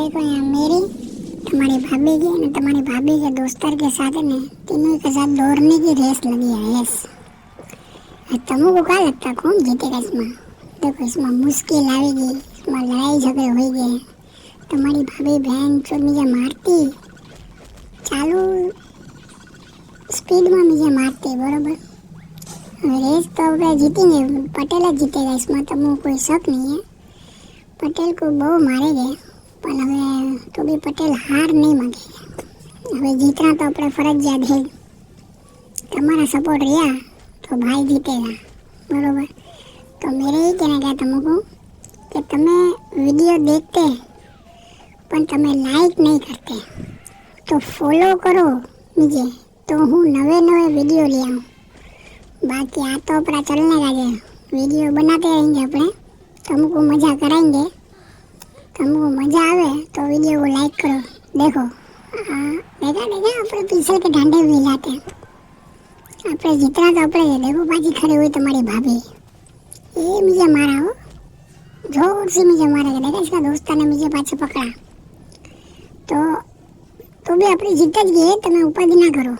देखो यहाँ मेरी तुम्हारी भाभी की और तुम्हारी भाभी के दोस्तर के साथ ने तीनों के साथ दौड़ने की रेस लगी है। रेस तुमको क्या लगता है कौन जीतेगा इसमें? देखो इसमें मुश्किल आएगी, इसमें लड़ाई झगड़े हो गए, तुम्हारी भाभी बहन जो मुझे मारती चालू स्पीड में मुझे मारती बराबर। रेस तो આપણે જીતીને પટેલ જ જીતેગા, इसमें तो मुझे कोई शक नहीं है। पटेल को बहु मारेंगे पर હવે तो भी पटेल हार नहीं मांगेगा। હવે जीतना तो अपने फरजियात है, तुम्हारा सपोर्ट रिया तो भाई जीतेगा बराबर। तो मेरे ही कहना क्या तुमको कि तुम्हें वीडियो देखते पर तुम्हें लाइक नहीं करते तो फॉलो करो मुझे, तो हूँ नवे नवे वीडियो ले आऊँ। बाकी आ तो अपना चलने लगे, वीडियो बनाते रहेंगे अपने, तुमको मज़ा कराएंगे। तुमको मज़ा आवे तो वीडियो को लाइक करो। देखो देखा देखा अपने पीछे के ढांडे भी जाते हैं, अपने जितना तो अपने देखो बाजी खड़ी हुई तुम्हारी भाभी, ये मुझे मारा हो जोर से मुझे मारा। देखा इसका दोस्त ने मुझे पाछे पकड़ा तो भी अपनी जीत ज गई, तुम्हें उपाधि ना करो।